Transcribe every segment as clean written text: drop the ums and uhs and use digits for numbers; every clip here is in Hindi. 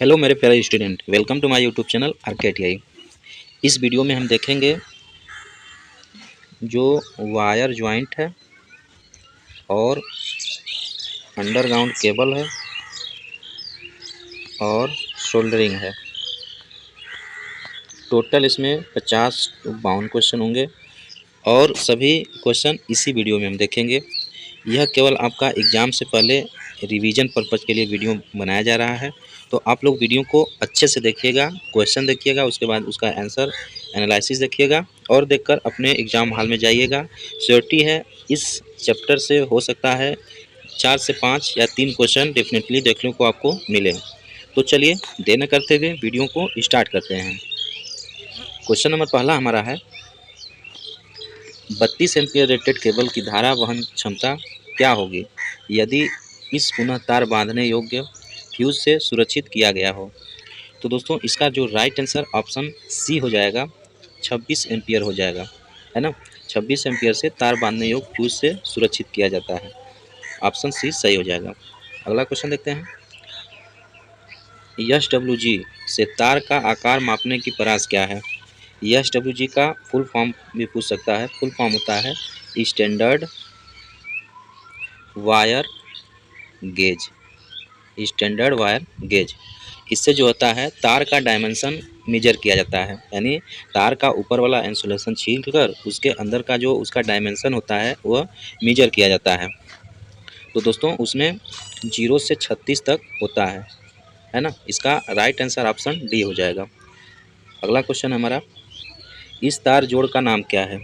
हेलो मेरे प्यारे student, welcome to my YouTube channel RKTI. इस वीडियो में हम देखेंगे जो वायर ज्वाइंट है और अंडरग्राउंड केबल है और सोल्डरिंग है। टोटल इसमें 50-52 क्वेश्चन होंगे और सभी क्वेश्चन इसी वीडियो में हम देखेंगे। यह केवल आपका एग्ज़ाम से पहले रिवीजन पर्पज़ के लिए वीडियो बनाया जा रहा है, तो आप लोग वीडियो को अच्छे से देखिएगा, क्वेश्चन देखिएगा, उसके बाद उसका आंसर एनालिसिस देखिएगा और देखकर अपने एग्ज़ाम हॉल में जाइएगा। श्योरिटी है इस चैप्टर से हो सकता है 4 से 5 या 3 क्वेश्चन डेफिनेटली देखने को आपको मिले। तो चलिए देर न करते हुए वीडियो को स्टार्ट करते हैं। क्वेश्चन नंबर पहला हमारा है, 32 एम्पीयर रेटेड केबल की धारा वहन क्षमता क्या होगी यदि इस पुनः तार बांधने योग्य फ्यूज से सुरक्षित किया गया हो। तो दोस्तों इसका जो राइट आंसर ऑप्शन सी हो जाएगा, 26 एम्पीयर हो जाएगा, है ना। 26 एम्पीयर से तार बांधने योग्य फ्यूज से सुरक्षित किया जाता है, ऑप्शन सी सही हो जाएगा। अगला क्वेश्चन देखते हैं, SWG से तार का आकार मापने की परास क्या है। SWG का फुल फॉर्म भी पूछ सकता है। फुल फॉर्म होता है standard wire gauge, standard wire gauge. इससे जो होता है तार का डायमेंशन मेजर किया जाता है, यानी तार का ऊपर वाला इंसुलेशन छील कर उसके अंदर का जो उसका डायमेंशन होता है वह मेजर किया जाता है। तो दोस्तों उसमें 0 से 36 तक होता है ना। इसका राइट आंसर ऑप्शन डी हो जाएगा। अगला क्वेश्चन हमारा, इस तार जोड़ का नाम क्या है।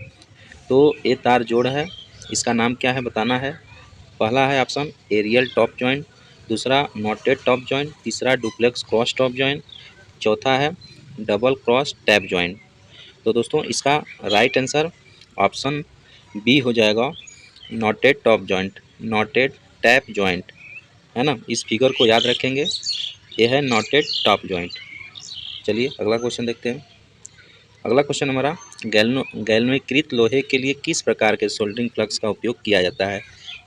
तो ये तार जोड़ है, इसका नाम क्या है बताना है। पहला है ऑप्शन एरियल टॉप जॉइंट, दूसरा नॉटेड टॉप जॉइंट, तीसरा डुप्लेक्स क्रॉस टॉप जॉइंट, चौथा है डबल क्रॉस टैप जॉइंट। तो दोस्तों इसका राइट आंसर ऑप्शन बी हो जाएगा, noted top joint, noted tap joint, है ना। इस फिगर को याद रखेंगे, यह है नॉटेड टॉप जॉइंट। चलिए अगला क्वेश्चन देखते हैं। अगला क्वेश्चन हमारा, गैल्वेनीकृत लोहे के लिए किस प्रकार के सोल्डरिंग फ्लक्स का उपयोग किया जाता है,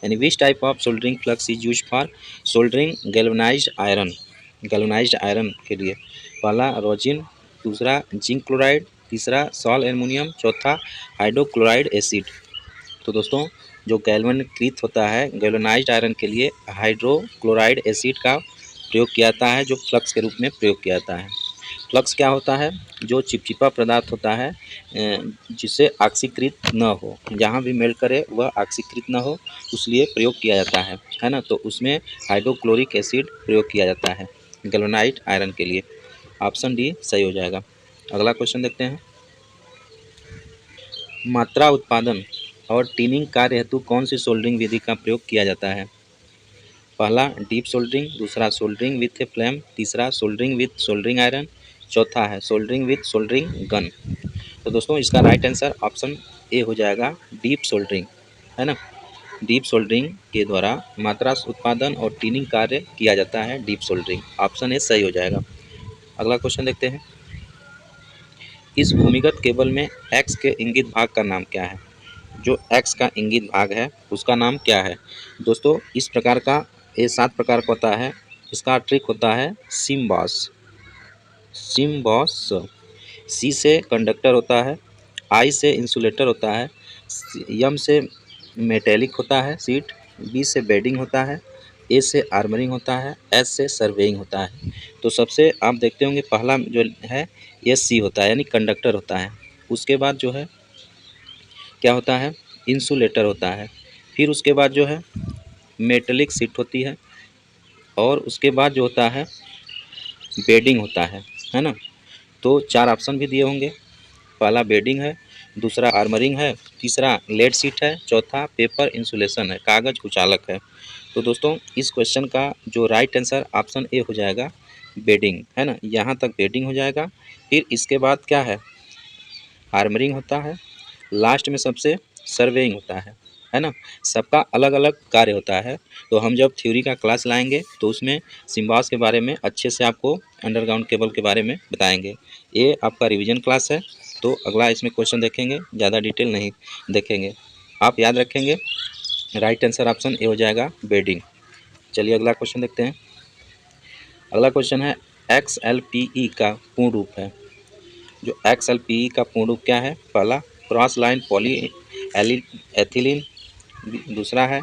यानी which type of soldering flux is use for soldering galvanised iron. Galvanised iron के लिए पहला रोजिन, दूसरा जिंक क्लोराइड, तीसरा सॉल एल्युमिनियम, चौथा हाइड्रोक्लोराइड एसिड। तो दोस्तों जो गैल्वेनीकृत होता है गैल्वेनाइज्ड आयरन के लिए हाइड्रोक्लोराइड एसिड का प्रयोग किया जाता है, जो फ्लक्स के रूप में प्रयोग किया जाता है। फ्लक्स क्या होता है, जो चिपचिपा पदार्थ होता है जिसे ऑक्सीकृत न हो, जहाँ भी मेल्ट करे वह ऑक्सीकृत न हो, उसलिए प्रयोग किया जाता है ना। तो उसमें हाइड्रोक्लोरिक एसिड प्रयोग किया जाता है गैल्वेनाइज्ड आयरन के लिए, ऑप्शन डी सही हो जाएगा। अगला क्वेश्चन देखते हैं, मात्रा उत्पादन और टीनिंग कार्य हेतु कौन सी सोल्डरिंग विधि का प्रयोग किया जाता है। पहला डीप सोल्डरिंग, दूसरा सोल्डरिंग विथ ए फ्लेम, तीसरा सोल्डरिंग विथ सोल्डरिंग आयरन, चौथा है सोल्डरिंग विथ सोल्डरिंग गन। तो दोस्तों इसका राइट आंसर ऑप्शन ए हो जाएगा, डीप सोल्डरिंग, है ना। डीप सोल्डरिंग के द्वारा मात्रा उत्पादन और टीनिंग कार्य किया जाता है, डीप सोल्डरिंग, ऑप्शन ए सही हो जाएगा। अगला क्वेश्चन देखते हैं, इस भूमिगत केबल में एक्स के इंगित भाग का नाम क्या है। जो एक्स का इंगित भाग है उसका नाम क्या है। दोस्तों इस प्रकार का ये 7 प्रकार का होता है। इसका ट्रिक होता है सिम्बॉस, सिम्बॉस। सी से कंडक्टर होता है, आई से इंसुलेटर होता है, एम से मेटेलिक होता है सीट, बी से बेडिंग होता है, ए से आर्मरिंग होता है, एस से सर्वेइंग होता है। तो सबसे आप देखते होंगे पहला जो है ये सी होता है, यानी कंडक्टर होता है। उसके बाद जो है क्या होता है, इंसुलेटर होता है। फिर उसके बाद जो है मेटेलिक सीट होती है और उसके बाद जो होता है बेडिंग होता है ना। तो 4 ऑप्शन भी दिए होंगे, पहला बेडिंग है, दूसरा आर्मरिंग है, तीसरा लेड सीट है, चौथा पेपर इंसुलेशन है, कागज़ कुचालक है। तो दोस्तों इस क्वेश्चन का जो राइट आंसर ऑप्शन ए हो जाएगा, बेडिंग, है ना। यहाँ तक बेडिंग हो जाएगा। फिर इसके बाद क्या है, आर्मरिंग होता है, लास्ट में सबसे सर्वेइंग होता है ना। सबका अलग अलग कार्य होता है। तो हम जब थ्योरी का क्लास लाएंगे तो उसमें सिम्बॉस के बारे में अच्छे से आपको अंडरग्राउंड केबल के बारे में बताएंगे। ये आपका रिवीजन क्लास है, तो अगला इसमें क्वेश्चन देखेंगे, ज़्यादा डिटेल नहीं देखेंगे। आप याद रखेंगे, राइट आंसर ऑप्शन ए हो जाएगा, बेडिंग। चलिए अगला क्वेश्चन देखते हैं। अगला क्वेश्चन है, XLPE का पूर्ण रूप है। जो XLPE का पूर्ण रूप क्या है? पहला क्रॉस लाइन पॉली एथिलीन, दूसरा है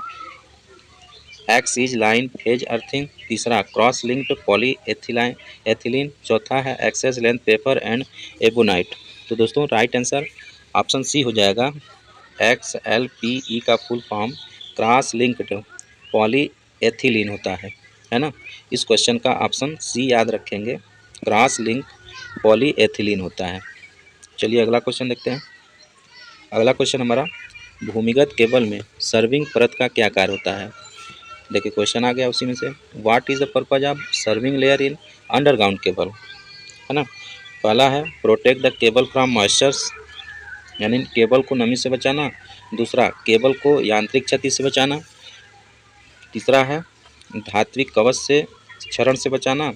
x is line phase earthing, तीसरा क्रॉस लिंक्ड पॉली एथिलीन, चौथा है axis length paper and ebonite. तो दोस्तों राइट आंसर ऑप्शन सी हो जाएगा। XLPE का full form cross linked poly ethylene होता है ना। इस क्वेश्चन का ऑप्शन सी याद रखेंगे, क्रॉस लिंक पॉली एथिलीन होता है। चलिए अगला क्वेश्चन देखते हैं। अगला क्वेश्चन हमारा, भूमिगत केबल में सर्विंग परत का क्या कार्य होता है? देखिए क्वेश्चन आ गया उसी में से, what is the purpose of serving layer in underground cable, है ना। पहला है protect the cable from moistures, यानी केबल को नमी से बचाना, दूसरा केबल को यांत्रिक क्षति से बचाना, तीसरा है धात्विक कवच से क्षरण से बचाना,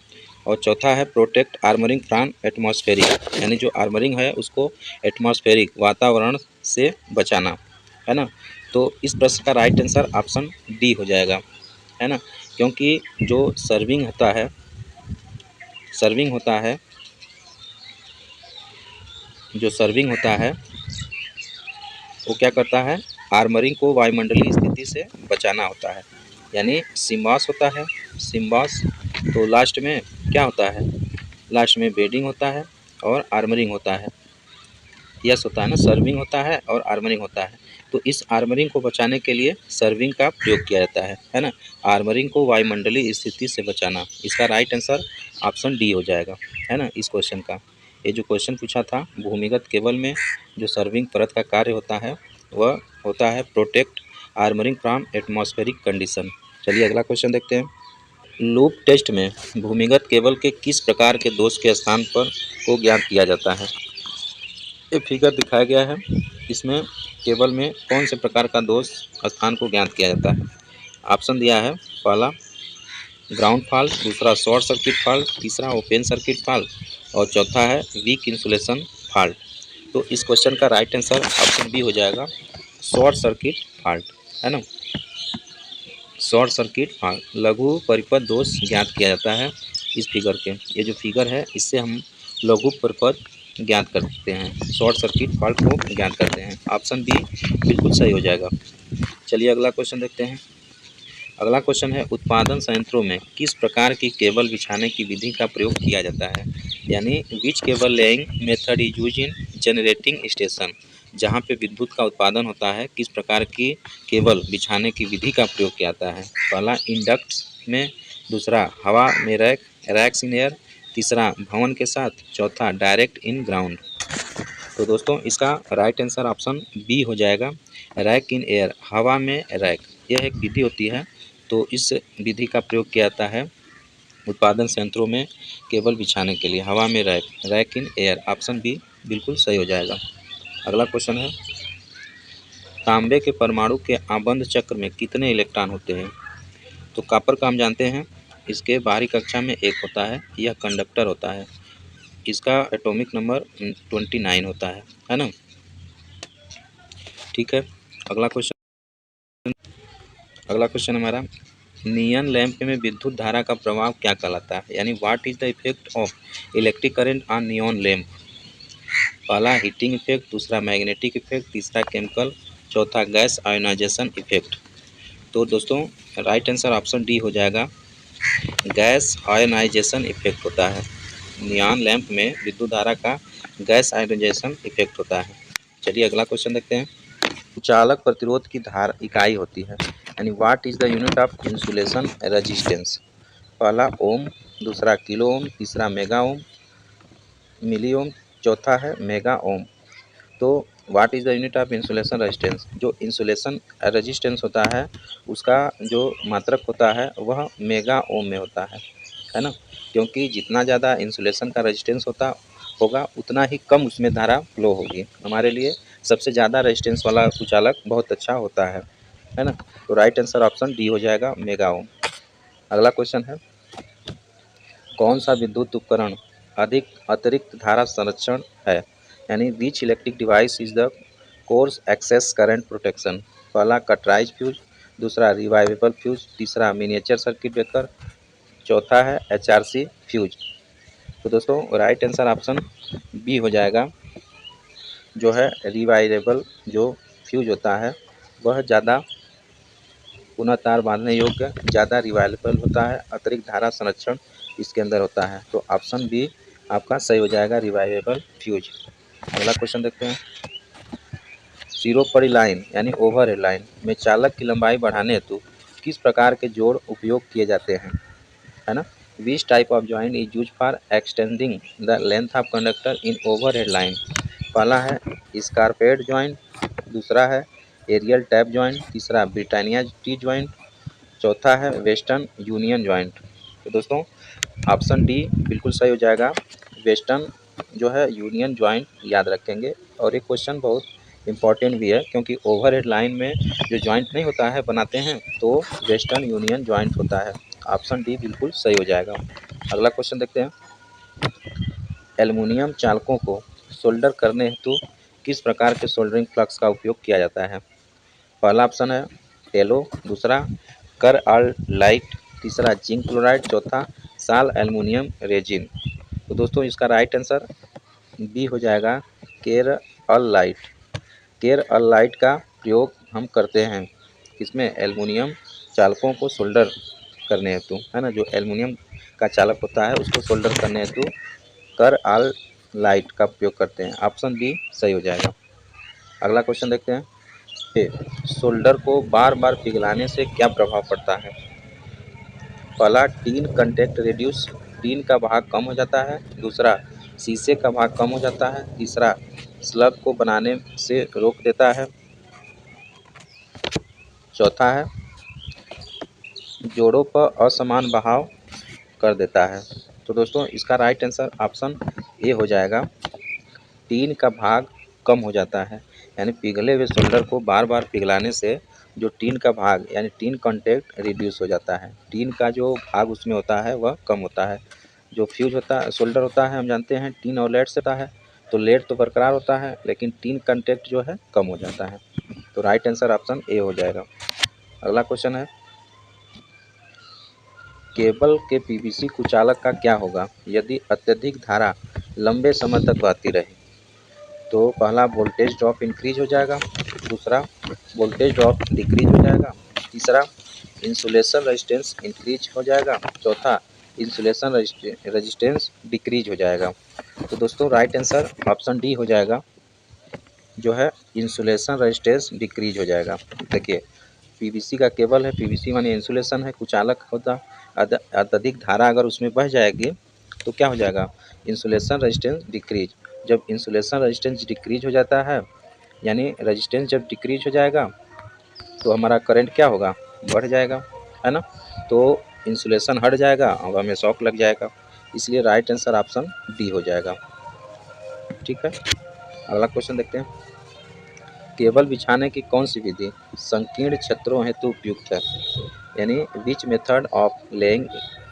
और चौथा है प्रोटेक्ट आर्मरिंग फ्रॉम एटमॉस्फेरिक, यानी जो आर्मरिंग है उसको एटमॉस्फेरिक वातावरण से बचाना, है ना। तो इस प्रश्न का राइट आंसर ऑप्शन डी हो जाएगा, है ना। क्योंकि जो सर्विंग होता है जो सर्विंग होता है वो क्या करता है? आर्मरिंग को वायुमंडलीय स्थिति से बचाना होता है, यानी सिम्बॉस होता है। सिम्बॉस तो लास्ट में क्या होता है? लास्ट में बेडिंग होता है और आर्मरिंग होता है। यस होता है ना, सर्विंग होता है और आर्मरिंग होता है। तो इस आर्मरिंग को बचाने के लिए सर्विंग का प्रयोग किया जाता है ना। आर्मरिंग को वायुमंडलीय स्थिति से बचाना, इसका राइट आंसर ऑप्शन डी हो जाएगा, है ना। इस क्वेश्चन का ये जो क्वेश्चन पूछा था, भूमिगत केबल में जो सर्विंग परत का कार्य होता है वह होता है protect armouring from atmospheric condition. चलिए अगला क्वेश्चन देखते हैं। लूप टेस्ट में भूमिगत केबल के किस प्रकार के दोष के स्थान पर को ज्ञात किया जाता है? ये फिगर दिखाया गया है, इसमें केबल में कौन से प्रकार का दोष स्थान को ज्ञात किया जाता है? ऑप्शन दिया है, पहला ग्राउंड फॉल्ट, दूसरा शॉर्ट सर्किट फॉल्ट, तीसरा ओपन सर्किट फॉल्ट और चौथा है वीक इंसुलेशन फॉल्ट। तो इस क्वेश्चन का राइट आंसर ऑप्शन बी हो जाएगा, शॉर्ट सर्किट फॉल्ट, है ना। शॉर्ट सर्किट फॉल्ट लघु परिपथ दोष ज्ञात किया जाता है इस फिगर के। ये जो फिगर है इससे हम लघु परिपथ ज्ञात करते हैं, शॉर्ट सर्किट फॉल्ट को ज्ञात करते हैं। ऑप्शन बी बिल्कुल सही हो जाएगा। चलिए अगला क्वेश्चन देखते हैं। अगला क्वेश्चन है, उत्पादन संयंत्रों में किस प्रकार की केबल बिछाने की विधि का प्रयोग किया जाता है? यानी which cable laying method is use in generating station, जहाँ पे विद्युत का उत्पादन होता है किस प्रकार की केबल बिछाने की विधि का प्रयोग किया जाता है? पहला इंडक्ट में, दूसरा हवा में रैक्स इन एयर, तीसरा भवन के साथ, चौथा डायरेक्ट इन ग्राउंड। तो दोस्तों इसका राइट आंसर ऑप्शन बी हो जाएगा, रैक इन एयर, हवा में रैक। यह एक विधि होती है, तो इस विधि का प्रयोग किया जाता है उत्पादन संयंत्रों में केबल बिछाने के लिए, हवा में rack in air. Option B बिल्कुल सही हो जाएगा। अगला क्वेश्चन है, तांबे के परमाणु के आबंध चक्र में कितने इलेक्ट्रॉन होते हैं? तो कॉपर का हम जानते हैं, इसके बाहरी कक्षा में एक होता है, यह कंडक्टर होता है, इसका एटॉमिक नंबर 29 होता है ना। ठीक है, अगला क्वेश्चन हमारा, नियन लैंप में विद्युत धारा का प्रभाव क्या कहलाता है? यानी what is the effect of electric current on neon lamp? पहला हीटिंग इफेक्ट, दूसरा मैग्नेटिक इफेक्ट, तीसरा केमिकल, चौथा गैस आयोनाइजेशन इफेक्ट। तो दोस्तों राइट आंसर ऑप्शन डी हो जाएगा, गैस आयोनाइजेशन इफेक्ट होता है। नियॉन लैंप में विद्युत धारा का गैस आयोनाइजेशन इफेक्ट होता है। चलिए अगला क्वेश्चन देखते हैं। चालक प्रतिरोध की धारा इकाई होती है, यानी what is the unit of insulation resistance? पहला ओम, दूसरा किलो ओम, तीसरा मेगा ओम, मिली ओम, चौथा है मेगा ओम। तो what is the unit of insulation resistance? जो इंसुलेशन रेजिस्टेंस होता है उसका जो मात्रक होता है वह मेगा ओम में होता है ना। क्योंकि जितना ज़्यादा इंसुलेशन का रेजिस्टेंस होगा उतना ही कम उसमें धारा फ्लो होगी। हमारे लिए सबसे ज़्यादा रेजिस्टेंस वाला कुचालक बहुत अच्छा होता है ना। तो राइट आंसर ऑप्शन डी हो जाएगा, मेगा ओम। अगला क्वेश्चन है, कौन सा विद्युत उपकरण अधिक अतिरिक्त धारा संरक्षण है? यानी which electric device is the course excess current protection? पहला कटराइज फ्यूज, दूसरा रिवाइवेबल फ्यूज, तीसरा मिनिएचर सर्किट ब्रेकर, चौथा है HRC फ्यूज। तो दोस्तों राइट आंसर ऑप्शन बी हो जाएगा। जो है रिवाइवेबल जो फ्यूज होता है वह ज़्यादा पुनः तार बांधने योग्य, ज़्यादा रिवाइवेबल होता है, अतिरिक्त धारा संरक्षण इसके अंदर होता है। तो ऑप्शन बी आपका सही हो जाएगा, रिवाइवेबल फ्यूज। अगला क्वेश्चन देखते हैं। सिरोपरी लाइन यानी ओवरहेड लाइन में चालक की लंबाई बढ़ाने हेतु किस प्रकार के जोड़ उपयोग किए जाते हैं, है ना। Which type of joint is use for extending the length of conductor in overhead line. पहला है स्कारपेड जॉइंट, दूसरा है एरियल टैप जॉइंट, तीसरा ब्रिटानिया टी जॉइंट, चौथा है वेस्टर्न यूनियन जॉइंट। तो दोस्तों ऑप्शन डी बिल्कुल सही हो जाएगा, वेस्टर्न जो है यूनियन जॉइंट याद रखेंगे। और ये क्वेश्चन बहुत इंपॉर्टेंट भी है क्योंकि ओवरहेड लाइन में जो जॉइंट नहीं होता है बनाते हैं तो वेस्टर्न यूनियन जॉइंट होता है। ऑप्शन डी बिल्कुल सही हो जाएगा। अगला क्वेश्चन देखते हैं। एल्युमिनियम चालकों को सोल्डर करने हेतु किस प्रकार के सोल्डरिंग फ्लक्स का उपयोग किया जाता है। पहला ऑप्शन है टेलो, दूसरा कर आल लाइट, तीसरा जिंक क्लोराइड, चौथा साल एल्युमिनियम रेजिन। तो दोस्तों इसका राइट आंसर बी हो जाएगा, केर अल लाइट। केर अल लाइट का प्रयोग हम करते हैं किसमें, एल्युमिनियम चालकों को सोल्डर करने हेतु, है ना। जो एल्युमिनियम का चालक होता है उसको सोल्डर करने हेतु कर आल लाइट का प्रयोग करते हैं। ऑप्शन बी सही हो जाएगा। अगला क्वेश्चन देखते हैं। सोल्डर को बार बार पिघलाने से क्या प्रभाव पड़ता है। पहला टीन कंटेक्ट रिड्यूस, टीन का भाग कम हो जाता है, दूसरा शीशे का भाग कम हो जाता है, तीसरा स्लग को बनाने से रोक देता है, चौथा है जोड़ों पर असमान बहाव कर देता है। तो दोस्तों इसका राइट आंसर ऑप्शन ए हो जाएगा, टीन का भाग कम हो जाता है। यानी पिघले हुए सोल्डर को बार बार पिघलाने से जो टीन का भाग यानी टीन कांटेक्ट रिड्यूस हो जाता है, टीन का जो भाग उसमें होता है वह कम होता है। जो फ्यूज होता है सोल्डर होता है हम जानते हैं टीन और लेड से होता है, तो लेड तो बरकरार होता है लेकिन टीन कांटेक्ट जो है कम हो जाता है। तो राइट आंसर ऑप्शन ए हो जाएगा। अगला क्वेश्चन है, केबल के पीवीसी कुचालक का क्या होगा यदि अत्यधिक धारा लंबे समय तक बहती रहे। तो पहला वोल्टेज ड्रॉप इंक्रीज हो जाएगा, दूसरा वोल्टेज ड्रॉप डिक्रीज हो जाएगा, तीसरा इंसुलेशन रेजिस्टेंस इंक्रीज हो जाएगा, चौथा इंसुलेशन रेजिस्टेंस डिक्रीज हो जाएगा। तो दोस्तों राइट आंसर ऑप्शन डी हो जाएगा, जो है इंसुलेशन रेजिस्टेंस डिक्रीज हो जाएगा। देखिए पीवीसी का केबल है, पीवीसी माने इंसुलेशन है, कुचालक होता, अत्यधिक धारा अगर उसमें बह जाएगी तो क्या हो जाएगा, इंसुलेशन रेजिस्टेंस डिक्रीज। जब इंसुलेशन रेजिस्टेंस डिक्रीज हो जाता है यानी रेजिस्टेंस जब डिक्रीज हो जाएगा तो हमारा करंट क्या होगा, बढ़ जाएगा, है ना। तो इंसुलेशन हट जाएगा और हमें शॉक लग जाएगा, इसलिए राइट आंसर ऑप्शन डी हो जाएगा। ठीक है, अगला क्वेश्चन देखते हैं। केबल बिछाने की कौन सी विधि संकीर्ण क्षेत्रों हेतु उपयुक्त है। यानी which method of laying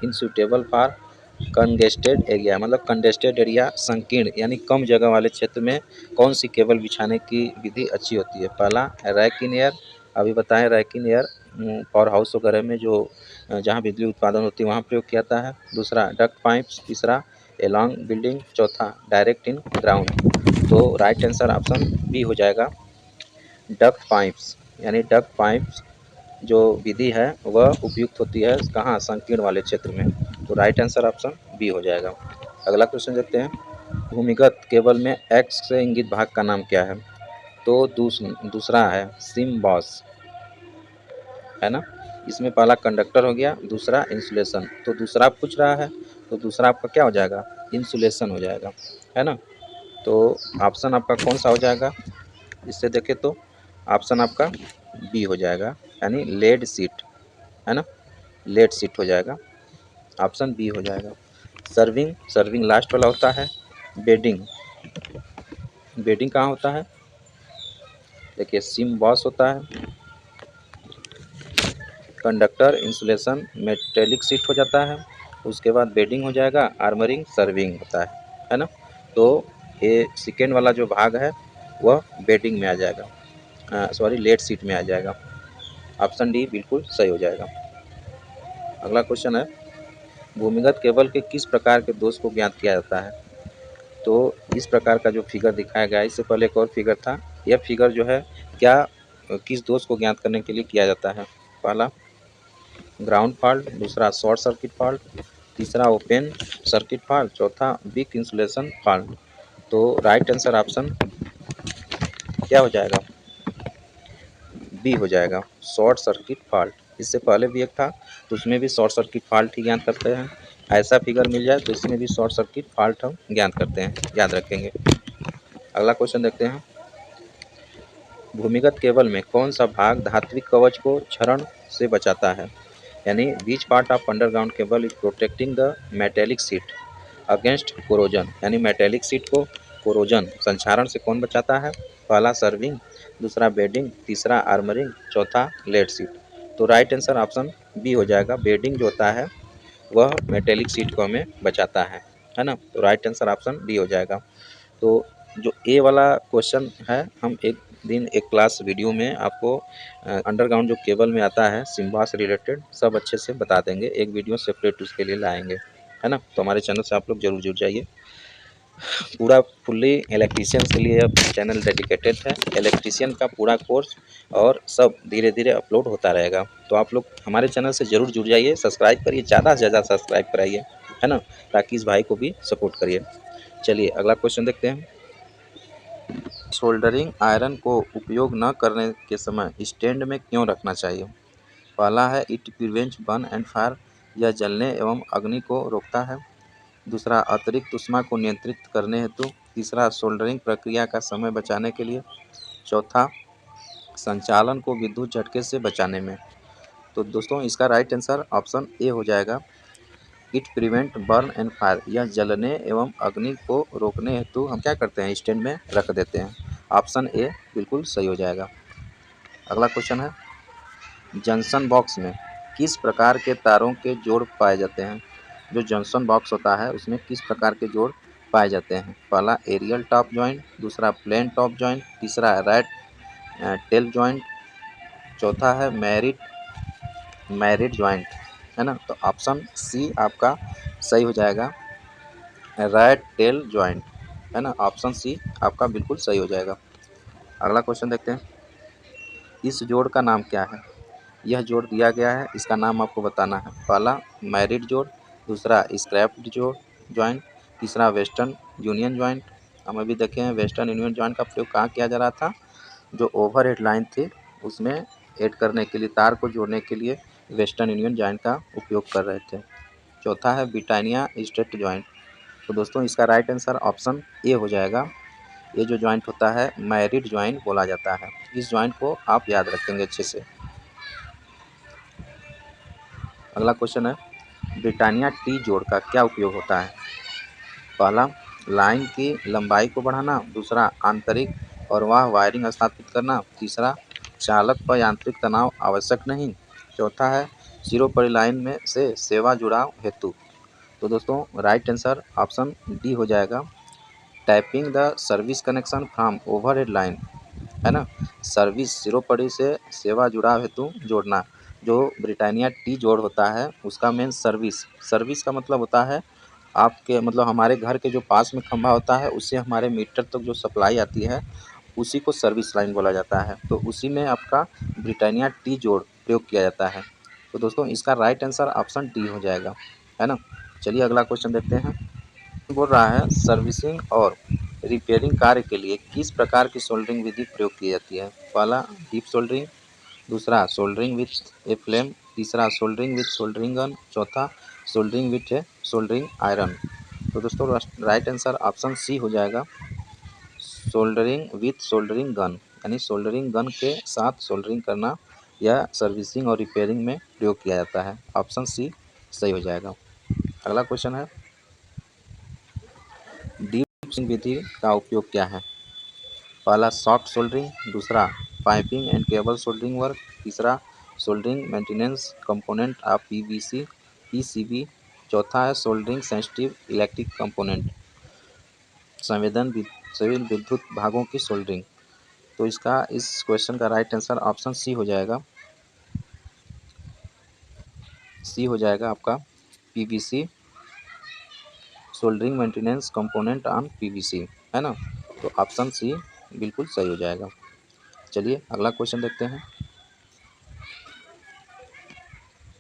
in suitable for congested area, मतलब कंजेस्टेड एरिया संकीर्ण यानी कम जगह वाले क्षेत्र में कौन सी केबल बिछाने की विधि अच्छी होती है। पहला रैक इन एयर, अभी बताएं rack in air power house वगैरह में जो जहाँ बिजली उत्पादन होती है वहाँ प्रयोग किया जाता है, दूसरा डक्ट पाइप्स, तीसरा एलॉन्ग बिल्डिंग, चौथा डायरेक्ट इन ग्राउंड। तो राइट आंसर ऑप्शन बी हो जाएगा, डक्ट पाइप्स। यानी डक्ट पाइप्स जो विधि है वह उपयुक्त होती है कहाँ, संकीर्ण वाले क्षेत्र में। तो राइट आंसर ऑप्शन बी हो जाएगा। अगला क्वेश्चन देखते हैं। भूमिगत केबल में एक्स से इंगित भाग का नाम क्या है। तो दूसरा है सिम बॉस, है ना। इसमें पहला कंडक्टर हो गया, दूसरा इंसुलेशन, तो दूसरा पूछ रहा है तो दूसरा आपका क्या हो जाएगा, इंसुलेशन हो जाएगा, है ना। तो ऑप्शन आपका कौन सा हो जाएगा, इससे देखें तो ऑप्शन आपका बी हो जाएगा, यानी लेड सीट, है ना, लेड सीट हो जाएगा, ऑप्शन बी हो जाएगा। सर्विंग, सर्विंग लास्ट वाला होता है। बेडिंग, बेडिंग कहाँ होता है, देखिए सिम बॉस होता है, कंडक्टर इंसुलेशन मेटेलिक सीट हो जाता है, उसके बाद बेडिंग हो जाएगा, आर्मरिंग सर्विंग होता है ना। तो ये सेकेंड वाला जो भाग है वह बेडिंग में आ जाएगा, सॉरी लेड सीट में आ जाएगा। ऑप्शन डी बिल्कुल सही हो जाएगा। अगला क्वेश्चन है, भूमिगत केबल के किस प्रकार के दोष को ज्ञात किया जाता है? तो इस प्रकार का जो फिगर दिखाया गया है, इससे पहले एक और फिगर था। यह फिगर जो है क्या किस दोष को ज्ञात करने के लिए किया जाता है? पहला ग्राउंड फॉल्ट, दूसरा शॉर्ट सर्किट फॉल्ट, तीसरा ओपन सर्किट फॉल्ट, चौथा वीक इंसुलेशन फॉल्ट। तो राइट आंसर ऑप्शन क्या हो जाएगा? बी हो जाएगा, शॉर्ट सर्किट फॉल्ट। इससे पहले भी एक था तो उसमें भी शॉर्ट सर्किट फॉल्ट ही ज्ञात करते हैं। ऐसा फिगर मिल जाए तो इसमें भी शॉर्ट सर्किट फॉल्ट हम ज्ञात करते हैं, याद रखेंगे। अगला क्वेश्चन देखते हैं। भूमिगत केबल में कौन सा भाग धात्विक कवच को क्षरण से बचाता है? यानी which part of underground cable is protecting the metallic sheath against corrosion. यानी मेटेलिक सीट को कोरोजन संक्षारण से कौन बचाता है? पहला सर्विंग, दूसरा बेडिंग, तीसरा आर्मरिंग, चौथा लेड सीट। तो राइट आंसर ऑप्शन बी हो जाएगा, बेडिंग जो होता है वह मेटेलिक सीट को हमें बचाता है ना। तो राइट आंसर ऑप्शन बी हो जाएगा। तो जो ए वाला क्वेश्चन है, हम एक दिन एक क्लास वीडियो में आपको अंडरग्राउंड जो केबल में आता है सिम्बा से रिलेटेड सब अच्छे से बता देंगे, एक वीडियो सेपरेट उसके लिए लाएंगे, है ना। तो हमारे चैनल से आप लोग जरूर जुड़ जाइए। पूरा फुल्ली इलेक्ट्रीशियंस के लिए अब चैनल डेडिकेटेड है। इलेक्ट्रीशियन का पूरा कोर्स और सब धीरे धीरे अपलोड होता रहेगा। तो आप लोग हमारे चैनल से ज़रूर जुड़ जाइए, सब्सक्राइब करिए, ज़्यादा से ज़्यादा सब्सक्राइब कराइए, है ना, ताकि इस भाई को भी सपोर्ट करिए। चलिए अगला क्वेश्चन देखते हैं। सोल्डरिंग आयरन को उपयोग न करने के समय स्टैंड में क्यों रखना चाहिए? पहला है it prevents burn and fire, यह जलने एवं अग्नि को रोकता है। दूसरा अतिरिक्त ऊष्मा को नियंत्रित करने हेतु। तीसरा सोल्डरिंग प्रक्रिया का समय बचाने के लिए। चौथा संचालन को विद्युत झटके से बचाने में। तो दोस्तों इसका राइट आंसर ऑप्शन ए हो जाएगा, it prevent burn and fire, यह जलने एवं अग्नि को रोकने हेतु हम क्या करते हैं, स्टैंड में रख देते हैं। ऑप्शन ए बिल्कुल सही हो जाएगा। अगला क्वेश्चन है, जंक्शन बॉक्स में किस प्रकार के तारों के जोड़ पाए जाते हैं? जो जंक्शन बॉक्स होता है उसमें किस प्रकार के जोड़ पाए जाते हैं? पहला एरियल टॉप जॉइंट, दूसरा प्लेन टॉप जॉइंट, तीसरा रैट टेल जॉइंट, चौथा है मैरिड जॉइंट, है ना। तो ऑप्शन सी आपका सही हो जाएगा, रैट टेल जॉइंट, है ना। ऑप्शन सी आपका बिल्कुल सही हो जाएगा। अगला क्वेश्चन देखते हैं, इस जोड़ का नाम क्या है? यह जोड़ दिया गया है, इसका नाम आपको बताना है। पहला मैरिड जोड़, दूसरा स्क्रैप्ड जोड़ जॉइंट, तीसरा वेस्टर्न यूनियन जॉइंट। हम अभी देखे हैं वेस्टर्न यूनियन जॉइंट का प्रयोग कहाँ किया जा रहा था, जो ओवर हेड लाइन थी उसमें ऐड करने के लिए, तार को जोड़ने के लिए वेस्टर्न यूनियन जॉइंट का उपयोग कर रहे थे। चौथा है ब्रिटानिया स्ट्रेट जॉइंट। तो दोस्तों इसका राइट आंसर ऑप्शन ए हो जाएगा, ये जो जॉइंट होता है मैरिड जॉइंट बोला जाता है। इस जॉइंट को आप याद रखेंगे अच्छे से। अगला क्वेश्चन है, ब्रिटानिया टी जोड़ का क्या उपयोग होता है? पहला लाइन की लंबाई को बढ़ाना, दूसरा आंतरिक और वह वायरिंग स्थापित करना, तीसरा चालक पर यांत्रिक तनाव आवश्यक नहीं, चौथा है जीरो परी लाइन में से सेवा जुड़ाव हेतु। तो दोस्तों राइट आंसर ऑप्शन डी हो जाएगा, tapping the service connection from overhead line, है ना। सर्विस जीरो पड़ी से सेवा जुड़ाव हेतु जोड़ना। जो ब्रिटानिया टी जोड़ होता है उसका मेन सर्विस का मतलब होता है आपके, मतलब हमारे घर के जो पास में खंभा होता है उससे हमारे मीटर तक जो सप्लाई आती है उसी को सर्विस लाइन बोला जाता है। तो उसी में आपका ब्रिटानिया टी जोड़ प्रयोग किया जाता है। तो दोस्तों इसका राइट आंसर ऑप्शन डी हो जाएगा, है ना। चलिए अगला क्वेश्चन देखते हैं। बोल रहा है सर्विसिंग और रिपेयरिंग कार्य के लिए किस प्रकार की सोल्डरिंग विधि प्रयोग की जाती है? पहला डीप सोल्डरिंग, दूसरा सोल्डरिंग विथ ए फ्लेम, तीसरा सोल्डरिंग विथ सोल्डरिंग गन, चौथा soldering with A soldering iron. तो दोस्तों राइट आंसर ऑप्शन सी हो जाएगा, सोल्डरिंग विथ सोल्डरिंग गन, यानी सोल्डरिंग गन के साथ सोल्डरिंग करना यह सर्विसिंग और रिपेयरिंग में प्रयोग किया जाता है। ऑप्शन सी सही हो जाएगा। अगला क्वेश्चन है, डीप सोल्डरिंग विधि का उपयोग क्या है? पहला सॉफ्ट सोल्डरिंग, दूसरा piping and cable soldering work, तीसरा soldering maintenance component of PVC PCB, चौथा है सोल्डरिंग सेंसिटिव इलेक्ट्रिक कंपोनेंट, संवेदनशील विद्युत भागों की सोल्डरिंग। तो इसका इस क्वेश्चन का राइट आंसर ऑप्शन सी हो जाएगा, सी हो जाएगा आपका, PVC, soldering maintenance component on PVC, है ना। तो ऑप्शन सी बिल्कुल सही हो जाएगा। चलिए अगला क्वेश्चन देखते हैं।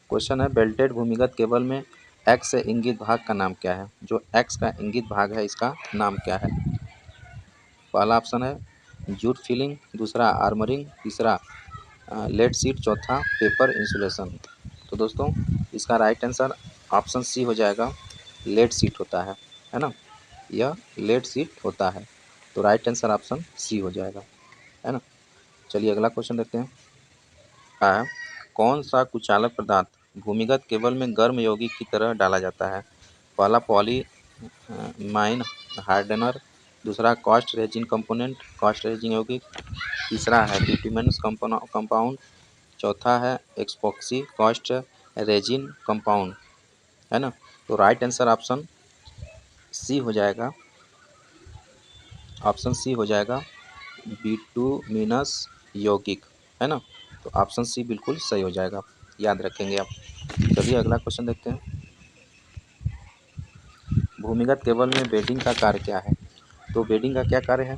क्वेश्चन है बेल्टेड भूमिगत केबल में एक्स से इंगित भाग का नाम क्या है। जो एक्स का इंगित भाग है इसका नाम क्या है। पहला ऑप्शन है जूट फिलिंग, दूसरा आर्मरिंग, तीसरा लेड सीट, चौथा पेपर इंसुलेशन। तो दोस्तों इसका राइट आंसर ऑप्शन सी हो जाएगा, लेड सीट होता है ना। यह लेड सीट होता है, तो राइट आंसर ऑप्शन सी हो जाएगा, है ना। चलिए अगला क्वेश्चन देखते हैं। है कौन सा कुचालक पदार्थ भूमिगत केबल में गर्म यौगिक की तरह डाला जाता है। पहला पॉली माइन हार्डनर, दूसरा cost resin component, cost resin यौगिक, तीसरा है बिटुमिनस कंपाउंड, चौथा है एक्सपॉक्सी कॉस्ट रेजिन कंपाउंड, है ना। तो राइट आंसर ऑप्शन सी हो जाएगा, ऑप्शन सी हो जाएगा बिटुमिनस यौगिक, है ना। तो ऑप्शन सी बिल्कुल सही हो जाएगा, याद रखेंगे आप। चलिए अगला क्वेश्चन देखते हैं। भूमिगत केबल में बेडिंग का कार्य क्या है। तो बेडिंग का क्या कार्य है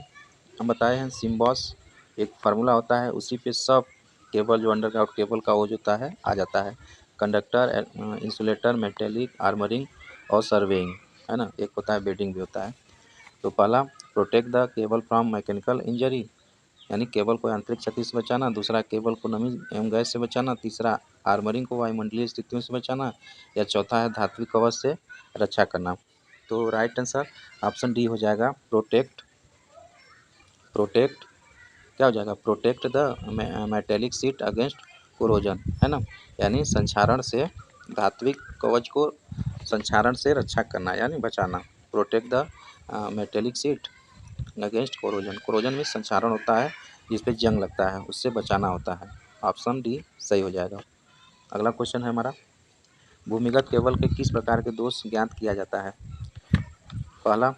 हम बताए हैं। सिम्बॉस एक फार्मूला होता है, उसी पे सब केबल जो अंडरग्राउंड केबल का वो जो होता है आ जाता है। कंडक्टर, इंसुलेटर, मेटेलिक, आर्मरिंग और सर्वेइंग, है ना। एक होता है बेडिंग भी होता है। तो पहला protect the cable from mechanical injury, यानी केबल को यांत्रिक क्षति से बचाना, दूसरा केबल को नमी एवं गैस से बचाना, तीसरा आर्मरिंग को वायुमंडलीय स्थितियों से बचाना, या चौथा है धात्विक कवच से रक्षा करना। तो राइट आंसर ऑप्शन डी हो जाएगा, प्रोटेक्ट। प्रोटेक्ट क्या हो जाएगा, protect the metallic sheath against corrosion, है ना। यानी संक्षारण से, धात्विक कवच को संक्षारण से रक्षा करना यानी बचाना। Protect the metallic sheath against corrosion, corrosion में संक्षारण होता है जिस पे जंग लगता है, उससे बचाना होता है। ऑप्शन डी सही हो जाएगा। अगला क्वेश्चन है हमारा, भूमिगत केबल के किस प्रकार के दोष ज्ञात किया जाता है। पहला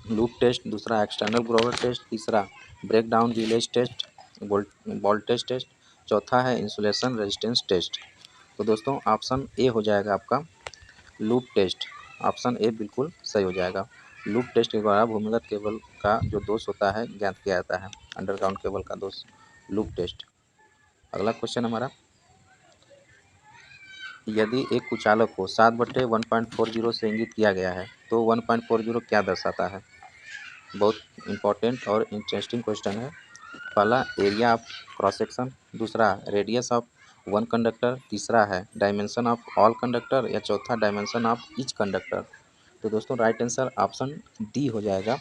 लूप टेस्ट, दूसरा एक्सटर्नल ग्रोवर टेस्ट, तीसरा breakdown release test, voltage test, चौथा है इंसुलेशन रेजिस्टेंस टेस्ट। तो दोस्तों ऑप्शन ए हो जाएगा आपका लूप टेस्ट, ऑप्शन ए बिल्कुल सही हो जाएगा। लूप टेस्ट के द्वारा भूमिगत केबल का जो दोष होता है ज्ञात किया जाता है, अंडरग्राउंड केबल का दोष, लूप टेस्ट। अगला क्वेश्चन हमारा, यदि एक कुचालक को 7/1.40 से इंगित किया गया है तो 1.40 क्या दर्शाता है। बहुत इंपॉर्टेंट और इंटरेस्टिंग क्वेश्चन है। पहला एरिया ऑफ क्रॉस सेक्शन, दूसरा रेडियस ऑफ वन कंडक्टर, तीसरा है डायमेंशन ऑफ ऑल कंडक्टर, या चौथा डायमेंशन ऑफ ईच कंडक्टर। तो दोस्तों राइट आंसर ऑप्शन डी हो जाएगा,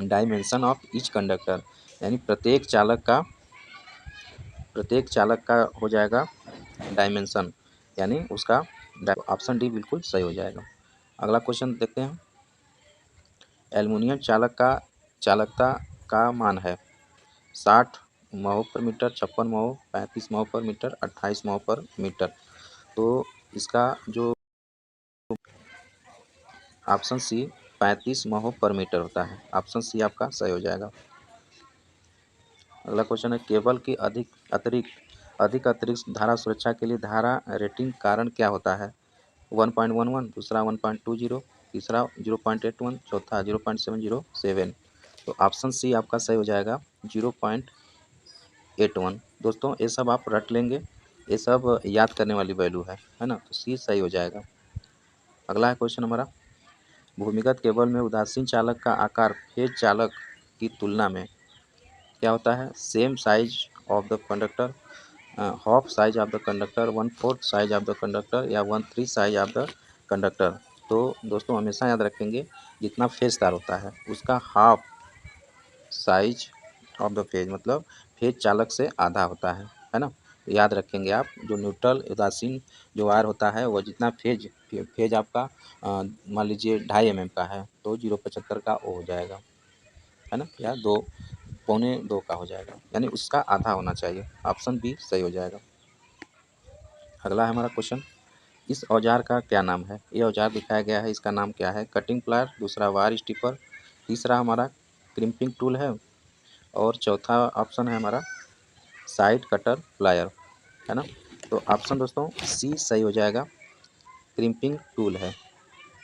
डायमेंशन ऑफ ईच कंडक्टर, यानी प्रत्येक चालक का हो जाएगा डायमेंशन, यानी उसका ऑप्शन डी बिल्कुल सही हो जाएगा। अगला क्वेश्चन देखते हैं। एल्युमिनियम चालकता का मान है 60 महो पर मीटर, 56 महो, 35 महो पर मीटर, 28 महो पर मीटर। तो इसका जो ऑप्शन सी 35 महो पर मीटर होता है, ऑप्शन सी आपका सही हो जाएगा। अगला क्वेश्चन है, केबल की अधिक अतिरिक्त धारा सुरक्षा के लिए धारा रेटिंग कारण क्या होता है। 1.11, दूसरा 1.20, तीसरा 0.81, चौथा 0.707। तो ऑप्शन सी आपका सही हो जाएगा 0.81। दोस्तों ये सब आप रट लेंगे, ये सब याद करने वाली वैल्यू है ना। तो सी सही हो जाएगा। अगला है क्वेश्चन हमारा, भूमिगत केबल में उदासीन चालक का आकार फेज चालक की तुलना में क्या होता है। Same size of the conductor, half size of the conductor, 1/4 size of the conductor, या 1/3 साइज ऑफ द कंडक्टर। तो दोस्तों हमेशा याद रखेंगे जितना फेज तार होता है उसका half size of the phase, मतलब फेज चालक से आधा होता है ना। याद रखेंगे आप, जो न्यूट्रल उदासीन जो वायर होता है वो जितना फेज आपका मान लीजिए 2.5 mm का है तो 0.75 का वो हो जाएगा, है ना, या 2 का हो जाएगा, यानी उसका आधा होना चाहिए। ऑप्शन बी सही हो जाएगा। अगला है हमारा क्वेश्चन, इस औजार का क्या नाम है। ये औजार दिखाया गया है, इसका नाम क्या है। कटिंग प्लायर, दूसरा वायर स्टिपर, तीसरा हमारा क्रिम्पिंग टूल है, और चौथा ऑप्शन है हमारा साइड कटर प्लायर, है ना। तो ऑप्शन दोस्तों सी सही हो जाएगा, क्रिम्पिंग टूल है।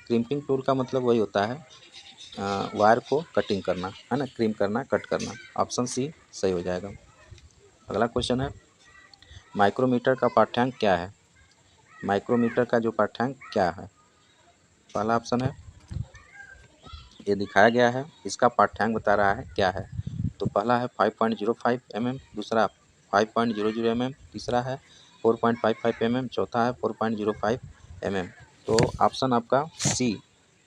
क्रिम्पिंग टूल का मतलब वही होता है वायर को कटिंग करना, है ना, क्रीम करना, कट करना। ऑप्शन सी सही हो जाएगा। अगला क्वेश्चन है माइक्रोमीटर का पाठ्यांक क्या है। माइक्रोमीटर का जो पाठ्यांक क्या है, पहला ऑप्शन है, ये दिखाया गया है, इसका पाठ्यांक बता रहा है क्या है। तो पहला है 5.05 mm, दूसरा 5.00 mm, तीसरा है 4.55 mm, चौथा है 4.05 mm। तो ऑप्शन आपका सी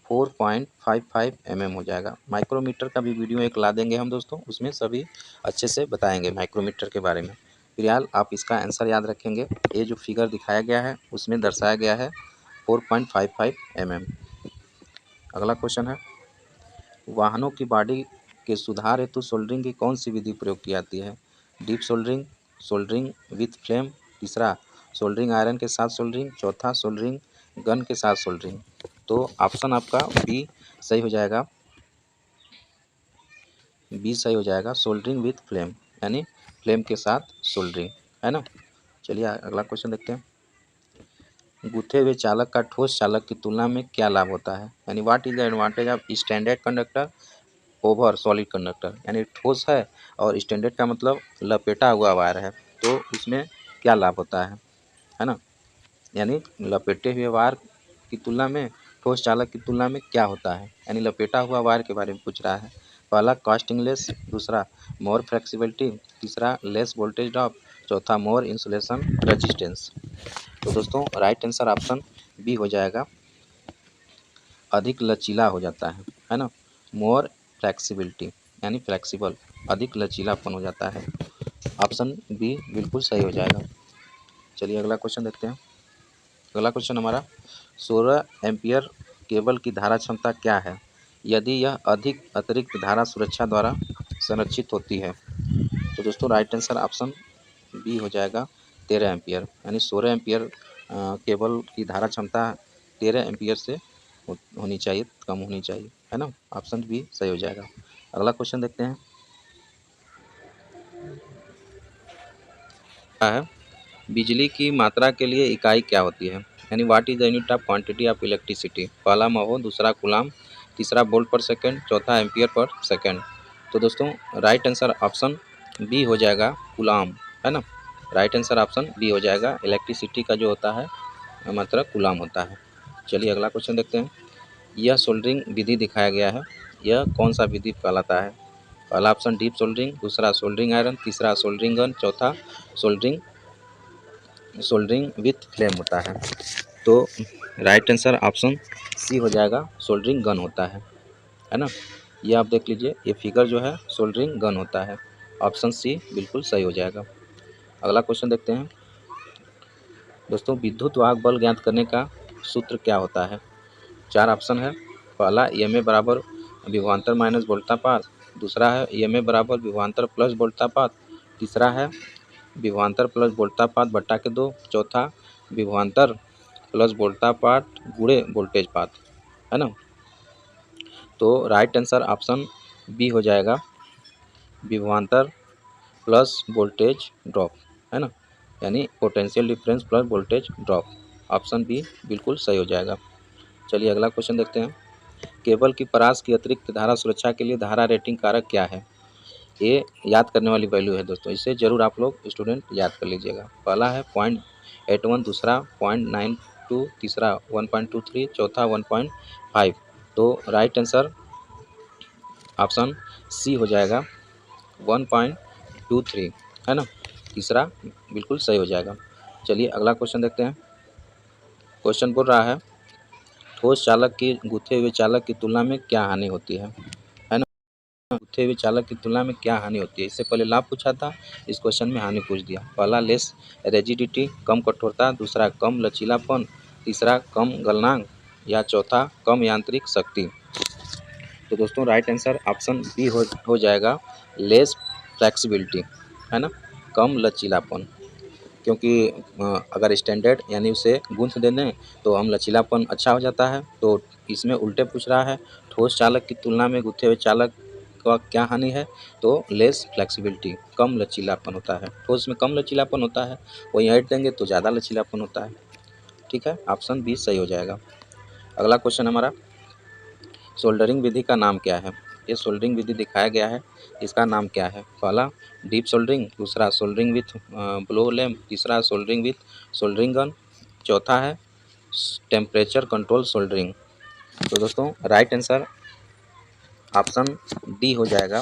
4.55 mm हो जाएगा। माइक्रोमीटर का भी वीडियो एक ला देंगे हम दोस्तों, उसमें सभी अच्छे से बताएंगे माइक्रोमीटर के बारे में। फिलहाल आप इसका आंसर याद रखेंगे, ये जो फिगर दिखाया गया है उसमें दर्शाया गया है 4.55 mm। अगला क्वेश्चन है वाहनों की बॉडी के सुधार हेतु सोल्डरिंग की कौन सी विधि प्रयोग की जाती है। Deep soldering, soldering with flame, तीसरा सोल्डरिंग आयरन के साथ सोल्डरिंग, चौथा सोल्डरिंग गन के साथ सोल्डरिंग। तो ऑप्शन आपका बी सही हो जाएगा, बी सही हो जाएगा, सोल्डरिंग विथ फ्लेम, यानी फ्लेम के साथ सोल्डरिंग, है ना। चलिए अगला क्वेश्चन देखते हैं। गुथे हुए चालक का ठोस चालक की तुलना में क्या लाभ होता है, यानी what is the advantage of standard conductor over solid conductor. यानी ठोस है और स्टैंडर्ड का मतलब लपेटा हुआ वायर है, तो उसमें क्या लाभ होता है ना। यानी लपेटे हुए वायर की तुलना में ठोस चालक की तुलना में क्या होता है, यानी लपेटा हुआ वायर के बारे में पूछ रहा है। पहला कास्टिंग लेस, दूसरा मोर फ्लेक्सिबिलिटी, तीसरा लेस वोल्टेज ड्रॉप, चौथा मोर इंसुलेशन रेजिस्टेंस। तो दोस्तों राइट आंसर ऑप्शन बी हो जाएगा, अधिक लचीला हो जाता है ना। मोर फ्लेक्सिबिलिटी यानी फ्लेक्सिबल, अधिक लचीलापन हो जाता है। ऑप्शन बी बिल्कुल सही हो जाएगा। चलिए अगला क्वेश्चन देखते हैं। अगला क्वेश्चन हमारा 16 एम्पियर केबल की धारा क्षमता क्या है यदि यह अधिक अतिरिक्त धारा सुरक्षा द्वारा संरक्षित होती है। तो दोस्तों राइट आंसर ऑप्शन बी हो जाएगा 13 एम्पियर, यानी 16 एम्पियर केबल की धारा क्षमता 13 एम्पियर से होनी चाहिए, कम होनी चाहिए, है ना। ऑप्शन बी सही हो जाएगा। अगला क्वेश्चन देखते हैं। क्या है बिजली की मात्रा के लिए इकाई क्या होती है, यानी what is the unit of quantity of electricity. पहला महो, दूसरा कूलाम, तीसरा वोल्ट पर सेकंड, चौथा एम्पियर पर सेकंड। तो दोस्तों राइट आंसर ऑप्शन बी हो जाएगा कूलाम, है ना। राइट आंसर ऑप्शन बी हो जाएगा, इलेक्ट्रिसिटी का जो होता है मात्रा कूलाम होता है। चलिए अगला क्वेश्चन देखते हैं। यह सोल्डरिंग विधि दिखाया गया है, यह कौन सा विधि कहलाता है। पहला ऑप्शन डीप सोल्डरिंग, दूसरा सोल्डरिंग आयरन, तीसरा सोल्डरिंग गन, चौथा सोल्डरिंग सोल्डरिंग विथ फ्लेम होता है। तो राइट आंसर ऑप्शन सी हो जाएगा, सोल्डरिंग गन होता है ना। ये आप देख लीजिए, ये फिगर जो है सोल्डरिंग गन होता है। ऑप्शन सी बिल्कुल सही हो जाएगा। अगला क्वेश्चन देखते हैं दोस्तों। विद्युत वाहक बल ज्ञात करने का सूत्र क्या होता है। 4 ऑप्शन है। पहला ईएमए बराबर विभवांतर माइनस वोल्टापात, दूसरा है ईएमए बराबर विभवांतर प्लस वोल्टापात, तीसरा है विभवांतर प्लस वोल्टापात बट्टा के 2, चौथा विभवांतर प्लस वोल्टापात गुणे वोल्टेज पात, है ना। तो राइट आंसर ऑप्शन बी हो जाएगा, विभवांतर प्लस वोल्टेज ड्रॉप, है ना, यानी potential difference plus voltage drop. Option B बिल्कुल सही हो जाएगा। चलिए अगला क्वेश्चन देखते हैं। केबल की परास की अतिरिक्त धारा सुरक्षा के लिए धारा रेटिंग कारक क्या है। ये याद करने वाली वैल्यू है दोस्तों, इसे जरूर आप लोग स्टूडेंट याद कर लीजिएगा। पहला है 0.81, दूसरा 0.92, तीसरा 1.23, चौथा 1.5। तो राइट आंसर ऑप्शन सी हो जाएगा 1.23, है ना, तीसरा बिल्कुल सही हो जाएगा। चलिए अगला क्वेश्चन देखते हैं। क्वेश्चन बोल रहा है ठोस चालक की गुथे हुए चालक की तुलना में क्या हानि होती है ना। गुथे हुए चालक की तुलना में क्या हानि होती है, इससे पहले लाभ पूछा था, इस क्वेश्चन में हानि पूछ दिया। पहला लेस रेजिडिटी, कम कठोरता, दूसरा कम लचीलापन, तीसरा कम गलनांक, या चौथा कम यांत्रिक शक्ति। तो दोस्तों राइट आंसर ऑप्शन बी हो जाएगा, लेस फ्लेक्सिबिलिटी, है ना, कम लचीलापन। क्योंकि अगर स्टैंडर्ड यानी उसे गूंथ देने तो हम लचीलापन अच्छा हो जाता है, तो इसमें उल्टे पूछ रहा है ठोस चालक की तुलना में गुथे हुए चालक का क्या हानि है, तो लेस फ्लेक्सिबिलिटी, कम लचीलापन होता है। ठोस में कम लचीलापन होता है, वहीं ऐड देंगे तो ज़्यादा लचीलापन होता है। ठीक है, ऑप्शन बी सही हो जाएगा। अगला क्वेश्चन हमारा, सोल्डरिंग विधि का नाम क्या है? ये सोल्डरिंग विधि दिखाया गया है, इसका नाम क्या है? पहला डीप सोल्डरिंग, दूसरा सोल्डरिंग विथ ब्लो लैम्प, तीसरा सोल्डरिंग विथ सोल्डरिंग गन, चौथा है टेम्परेचर कंट्रोल सोल्डरिंग। तो दोस्तों राइट आंसर ऑप्शन डी हो जाएगा,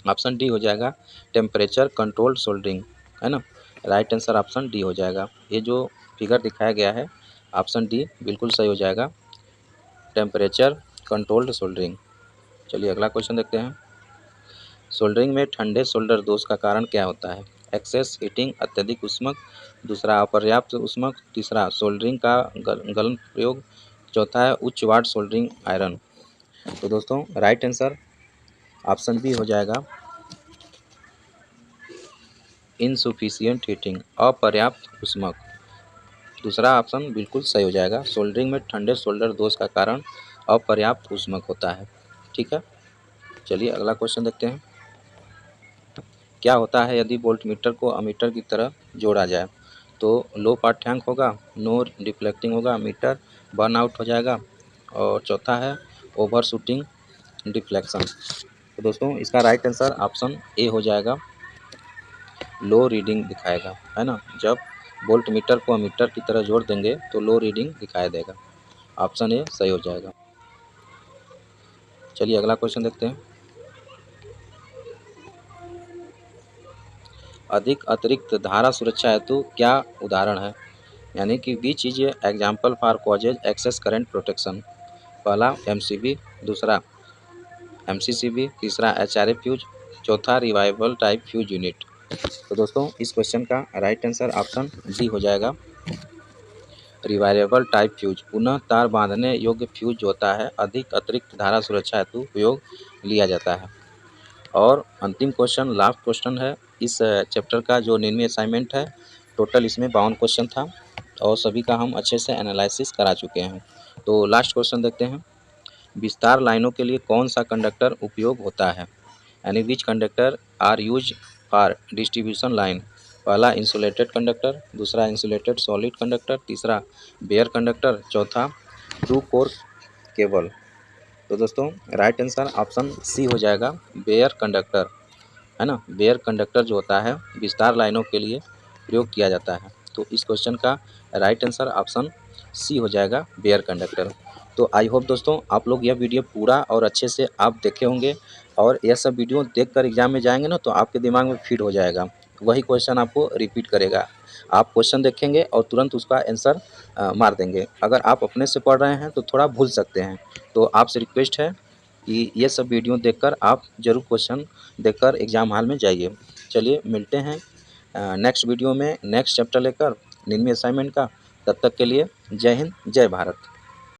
ऑप्शन डी हो जाएगा, टेम्परेचर कंट्रोल सोल्डरिंग, है ना। राइट आंसर ऑप्शन डी हो जाएगा। ये जो फिगर दिखाया गया है ऑप्शन डी बिल्कुल सही हो जाएगा, टेम्परेचर कंट्रोल्ड सोल्डरिंग। चलिए अगला क्वेश्चन देखते हैं। सोल्डरिंग में ठंडे सोल्डर दोष का कारण क्या होता है? एक्सेस हीटिंग, अत्यधिक उष्मक, दूसरा अपर्याप्त उष्मक, तीसरा सोल्डरिंग का गलन प्रयोग, चौथा है उच्च वाट सोल्डरिंग आयरन। तो दोस्तों राइट आंसर ऑप्शन बी हो जाएगा, इनसुफिशियंट हीटिंग, अपर्याप्त उष्मक। दूसरा ऑप्शन बिल्कुल सही हो जाएगा, सोल्डरिंग में ठंडे सोल्डर दोष का कारण अपर्याप्त उष्मक होता है। ठीक है, चलिए अगला क्वेश्चन देखते हैं। क्या होता है यदि वोल्टमीटर को अमीटर की तरह जोड़ा जाए? तो लो पाठ्यांक होगा, नो डिफ्लेक्टिंग होगा, मीटर बर्न आउट हो जाएगा, और चौथा है ओवर शूटिंग डिफ्लेक्शन। तो दोस्तों इसका राइट आंसर ऑप्शन ए हो जाएगा, लो रीडिंग दिखाएगा, है ना। जब वोल्टमीटर को अमीटर की तरह जोड़ देंगे तो लो रीडिंग दिखाई देगा। ऑप्शन ए सही हो जाएगा। चलिए अगला क्वेश्चन देखते हैं। अधिक अतिरिक्त धारा सुरक्षा हेतु क्या उदाहरण है? यानी कि which is example for causes excess current protection. पहला एमसीबी, दूसरा एमसीसीबी, तीसरा एचआरए फ्यूज, चौथा रिवाइवल टाइप फ्यूज यूनिट। तो दोस्तों इस क्वेश्चन का राइट आंसर ऑप्शन डी हो जाएगा, रिवाइवेबल टाइप फ्यूज। पुनः तार बांधने योग्य फ्यूज जो होता है अधिक अतिरिक्त धारा सुरक्षा हेतु उपयोग लिया जाता है। और अंतिम क्वेश्चन, लास्ट क्वेश्चन है इस चैप्टर का जो 9वीं असाइनमेंट है। टोटल इसमें 52 क्वेश्चन था और सभी का हम अच्छे से एनालिसिस करा चुके हैं। तो लास्ट क्वेश्चन देखते हैं। विस्तार लाइनों के लिए कौन सा कंडक्टर उपयोग होता है? यानी which conductor are use for distribution line. पहला इंसुलेटेड कंडक्टर, दूसरा इंसुलेटेड सॉलिड कंडक्टर, तीसरा बेयर कंडक्टर, चौथा टू कोर केबल। तो दोस्तों राइट आंसर ऑप्शन सी हो जाएगा, बेयर कंडक्टर, है ना। बेयर कंडक्टर जो होता है विस्तार लाइनों के लिए प्रयोग किया जाता है। तो इस क्वेश्चन का राइट आंसर ऑप्शन सी हो जाएगा, बेयर कंडक्टर। तो आई होप दोस्तों आप लोग यह वीडियो पूरा और अच्छे से आप देखे होंगे, और यह सब वीडियो देखकर एग्जाम में जाएंगे ना तो आपके दिमाग में फिट हो जाएगा, वही क्वेश्चन आपको रिपीट करेगा। आप क्वेश्चन देखेंगे और तुरंत उसका आंसर मार देंगे। अगर आप अपने से पढ़ रहे हैं तो थोड़ा भूल सकते हैं। तो आपसे रिक्वेस्ट है कि ये सब वीडियो देखकर आप ज़रूर क्वेश्चन देखकर एग्ज़ाम हॉल में जाइए। चलिए मिलते हैं नेक्स्ट वीडियो में नेक्स्ट चैप्टर लेकर 9वीं असाइनमेंट का। तब तक के लिए जय हिंद, जय भारत।